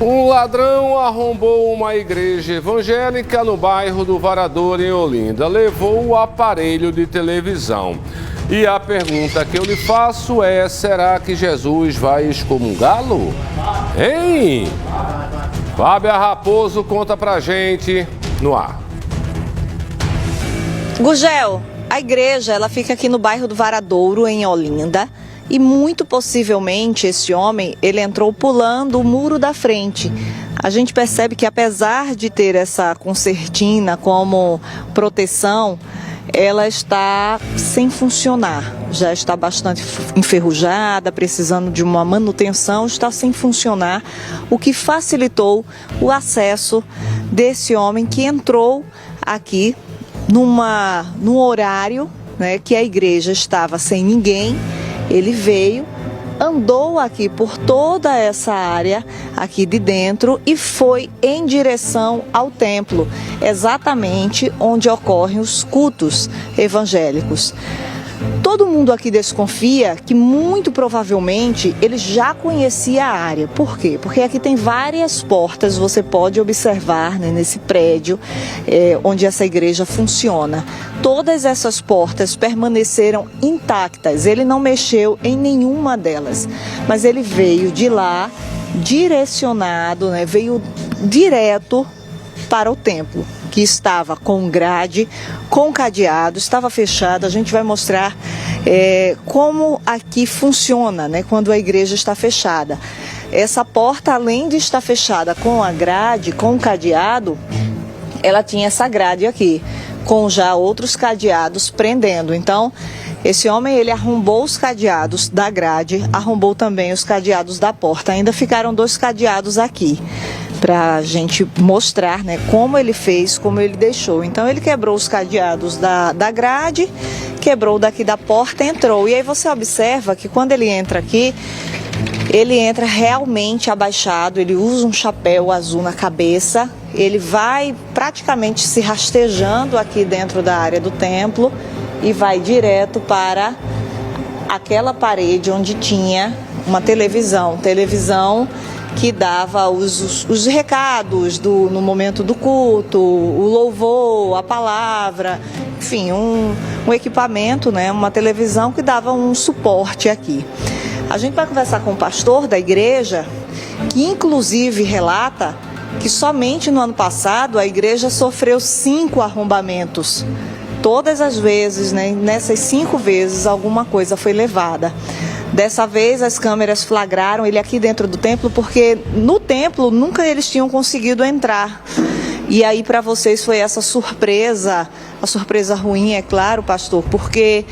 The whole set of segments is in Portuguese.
Um ladrão arrombou uma igreja evangélica no bairro do Varadouro, em Olinda. Levou o aparelho de televisão. E a pergunta que eu lhe faço é: será que Jesus vai excomungá-lo? Hein? Fábia Raposo conta pra gente no ar. Gugel, a igreja ela fica aqui no bairro do Varadouro, em Olinda. E muito possivelmente esse homem, ele entrou pulando o muro da frente. A gente percebe que apesar de ter essa concertina como proteção, ela está sem funcionar. Já está bastante enferrujada, precisando de uma manutenção, está sem funcionar, o que facilitou o acesso desse homem que entrou aqui num horário, né, que a igreja estava sem ninguém. Ele veio, andou aqui por toda essa área aqui de dentro e foi em direção ao templo, exatamente onde ocorrem os cultos evangélicos. Todo mundo aqui desconfia que muito provavelmente ele já conhecia a área. Por quê? Porque aqui tem várias portas, você pode observar, né, nesse prédio onde essa igreja funciona. Todas essas portas permaneceram intactas, ele não mexeu em nenhuma delas, mas ele veio de lá direcionado, né, veio direto para o templo, que estava com grade, com cadeado, estava fechado. A gente vai mostrar como aqui funciona, né, quando a igreja está fechada. Essa porta, além de estar fechada com a grade, com o cadeado, ela tinha essa grade aqui, com já outros cadeados prendendo. Então, esse homem, ele arrombou os cadeados da grade, arrombou também os cadeados da porta. Ainda ficaram 2 cadeados aqui, para a gente mostrar, né, como ele fez, como ele deixou. Então ele quebrou os cadeados da grade, quebrou daqui da porta, entrou. E aí você observa que quando ele entra aqui, ele entra realmente abaixado, ele usa um chapéu azul na cabeça, ele vai praticamente se rastejando aqui dentro da área do templo e vai direto para aquela parede onde tinha uma televisão que dava os recados no momento do culto, o louvor, a palavra, enfim, um equipamento, né, uma televisão que dava um suporte aqui. A gente vai conversar com o pastor da igreja, que inclusive relata que somente no ano passado a igreja sofreu 5 arrombamentos. Todas as vezes, né, nessas 5 vezes, alguma coisa foi levada. Dessa vez as câmeras flagraram ele aqui dentro do templo, porque no templo nunca eles tinham conseguido entrar. E aí para vocês foi essa surpresa, a surpresa ruim, é claro, pastor, porque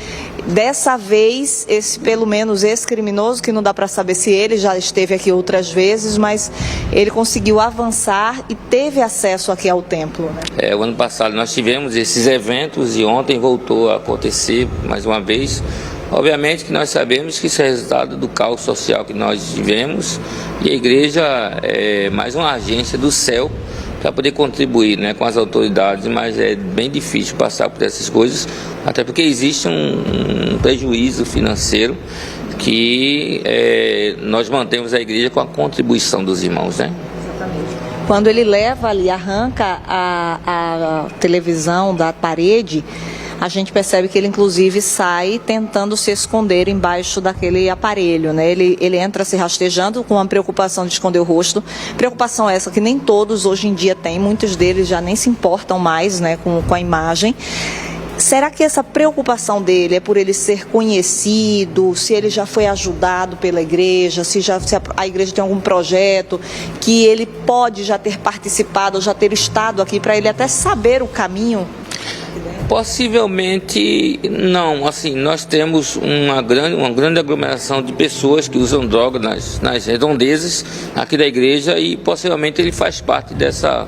dessa vez, pelo menos esse criminoso, que não dá para saber se ele já esteve aqui outras vezes, mas ele conseguiu avançar e teve acesso aqui ao templo, né? O ano passado nós tivemos esses eventos e ontem voltou a acontecer mais uma vez. Obviamente que nós sabemos que isso é resultado do caos social que nós tivemos, e a igreja é mais uma agência do céu para poder contribuir, né, com as autoridades, mas é bem difícil passar por essas coisas, até porque existe um prejuízo financeiro que nós mantemos a igreja com a contribuição dos irmãos, né? Exatamente. Quando ele leva ali, arranca a televisão da parede, a gente percebe que ele inclusive sai tentando se esconder embaixo daquele aparelho, né? Ele entra se rastejando com a preocupação de esconder o rosto, preocupação essa que nem todos hoje em dia têm, muitos deles já nem se importam mais, né, com a imagem. Será que essa preocupação dele é por ele ser conhecido, se ele já foi ajudado pela igreja, se a igreja tem algum projeto que ele pode já ter participado, ou já ter estado aqui, para ele até saber o caminho? Possivelmente não. Assim, nós temos uma grande aglomeração de pessoas que usam droga nas redondezas aqui da igreja, e possivelmente ele faz parte dessa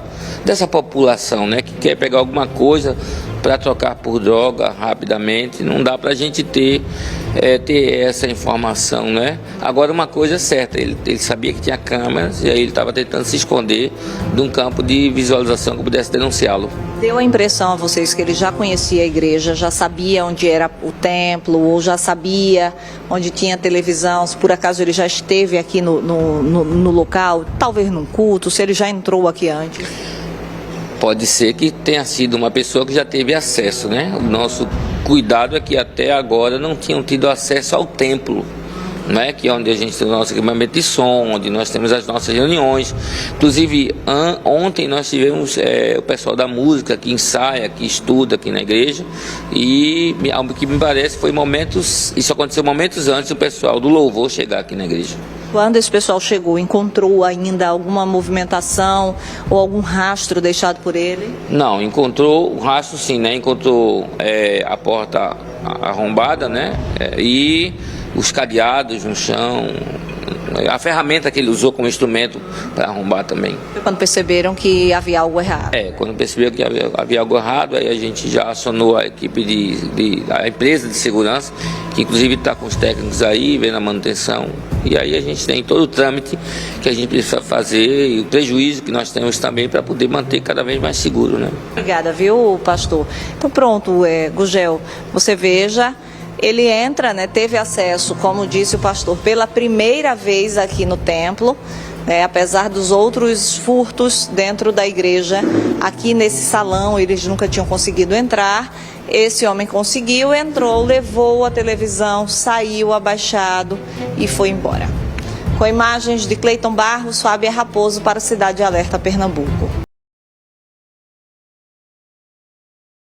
população, né, que quer pegar alguma coisa para trocar por droga rapidamente. Não dá para a gente ter essa informação, né? Agora, uma coisa é certa, ele sabia que tinha câmeras, e aí ele estava tentando se esconder de um campo de visualização que pudesse denunciá-lo. Deu a impressão a vocês que ele já conhecia a igreja, já sabia onde era o templo, ou já sabia onde tinha televisão, se por acaso ele já esteve aqui no local, talvez num culto, se ele já entrou aqui antes? Pode ser que tenha sido uma pessoa que já teve acesso, né? O nosso cuidado é que até agora não tinham tido acesso ao templo, né? Que é onde a gente tem o nosso equipamento de som, onde nós temos as nossas reuniões. Inclusive, ontem nós tivemos o pessoal da música que ensaia, que estuda aqui na igreja, e algo que me parece foi isso aconteceu momentos antes do pessoal do louvor chegar aqui na igreja. Quando esse pessoal chegou, encontrou ainda alguma movimentação ou algum rastro deixado por ele? Não, encontrou o rastro sim, né? Encontrou a porta arrombada, né? E os cadeados no chão, a ferramenta que ele usou como instrumento para arrombar também. Foi quando perceberam que havia algo errado? Quando perceberam que havia algo errado, aí a gente já acionou a equipe a empresa de segurança, que inclusive está com os técnicos aí, vendo a manutenção. E aí a gente tem todo o trâmite que a gente precisa fazer e o prejuízo que nós temos também para poder manter cada vez mais seguro, né? Obrigada, viu, pastor? Então pronto, Gugel, você veja, ele entra, né, teve acesso, como disse o pastor, pela primeira vez aqui no templo, apesar dos outros furtos dentro da igreja, aqui nesse salão eles nunca tinham conseguido entrar. Esse homem conseguiu, entrou, levou a televisão, saiu abaixado e foi embora. Com imagens de Cleiton Barros, Fábia Raposo para a Cidade Alerta, Pernambuco.